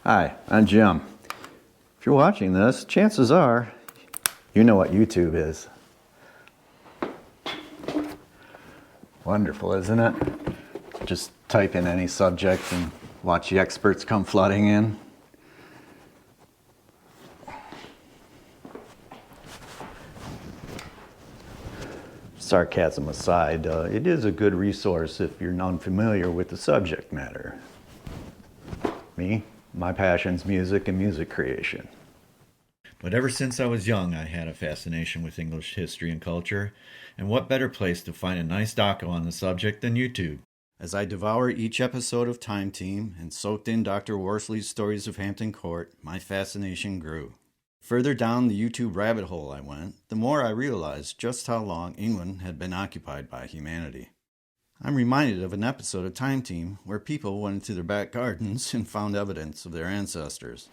Hi, I'm Jim. If you're watching this, chances are you know what YouTube is. Wonderful, isn't it? Just type in any subject and watch the experts come flooding in. Sarcasm aside, it is a good resource if you're unfamiliar with the subject matter. Me, my passion's music and music creation. But ever since I was young, I had a fascination with English history and culture, and what better place to find a nice doco on the subject than YouTube? As I devour each episode of Time Team and soaked in Dr. Worsley's stories of Hampton Court, my fascination grew. Further down the YouTube rabbit hole I went, the more I realized just how long England had been occupied by humanity. I'm reminded of an episode of Time Team where people went into their back gardens and found evidence of their ancestors.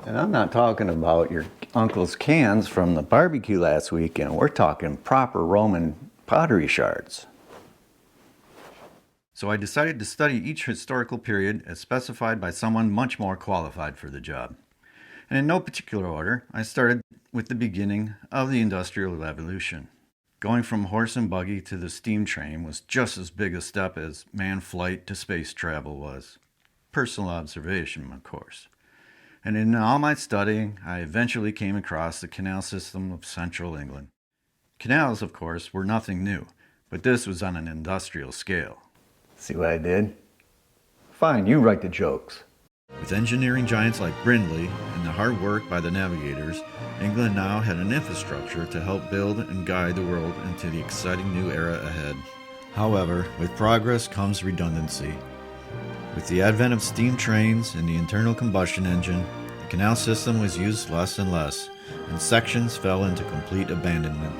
And I'm not talking about your uncle's cans from the barbecue last weekend. We're talking proper Roman pottery shards. So I decided to study each historical period as specified by someone much more qualified for the job. And in no particular order, I started with the beginning of the Industrial Revolution. Going from horse and buggy to the steam train was just as big a step as manned flight to space travel was. Personal observation, of course. And in all my studying, I eventually came across the canal system of central England. Canals, of course, were nothing new, but this was on an industrial scale. See what I did? Fine, you write the jokes. With engineering giants like Brindley and the hard work by the navigators, England now had an infrastructure to help build and guide the world into the exciting new era ahead. However, with progress comes redundancy. With the advent of steam trains and the internal combustion engine, the canal system was used less and less, and sections fell into complete abandonment.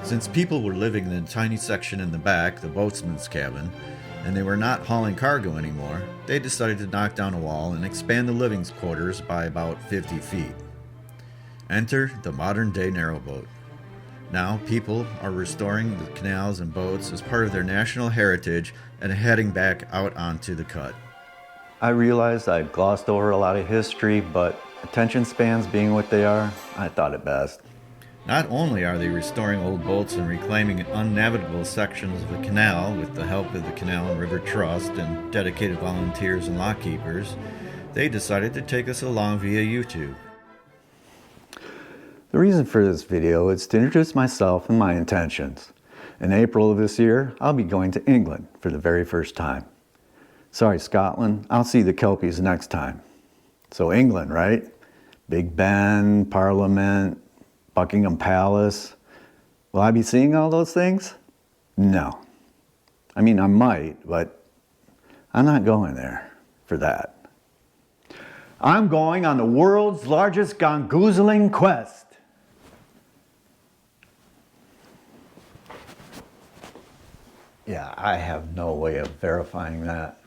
Since people were living in a tiny section in the back, the boatsman's cabin, and they were not hauling cargo anymore, they decided to knock down a wall and expand the living quarters by about 50 feet. Enter the modern-day narrowboat. Now, people are restoring the canals and boats as part of their national heritage and heading back out onto the cut. I realized I'd glossed over a lot of history, but attention spans being what they are, I thought it best. Not only are they restoring old boats and reclaiming unnavigable sections of the canal with the help of the Canal and River Trust and dedicated volunteers and lockkeepers, they decided to take us along via YouTube. The reason for this video is to introduce myself and my intentions. In April of this year, I'll be going to England for the very first time. Sorry, Scotland, I'll see the Kelpies next time. So England, right? Big Ben, Parliament, Buckingham Palace. Will I be seeing all those things? No. I mean, I might, but I'm not going there for that. I'm going on the world's largest gongoozling quest. Yeah, I have no way of verifying that.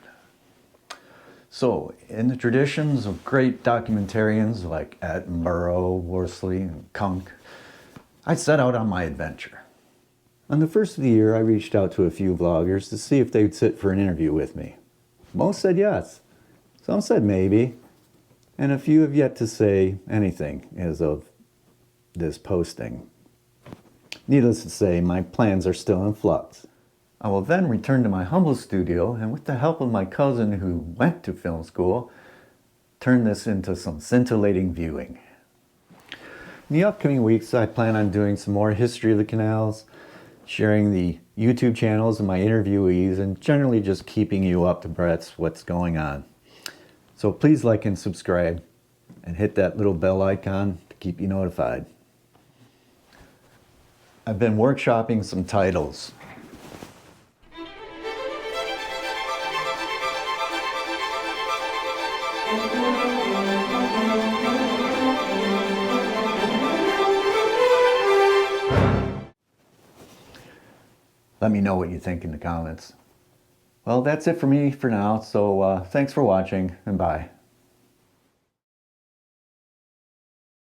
So, in the traditions of great documentarians like Attenborough, Worsley, and Kunk, I set out on my adventure. On the first of the year, I reached out to a few vloggers to see if they would sit for an interview with me. Most said yes. Some said maybe. And a few have yet to say anything as of this posting. Needless to say, my plans are still in flux. I will then return to my humble studio and with the help of my cousin who went to film school, turn this into some scintillating viewing. In the upcoming weeks, I plan on doing some more history of the canals, sharing the YouTube channels of my interviewees, and generally just keeping you up to breath what's going on. So please like and subscribe, and hit that little bell icon to keep you notified. I've been workshopping some titles. Let me know what you think in the comments. Well, that's it for me for now, so thanks for watching, and bye.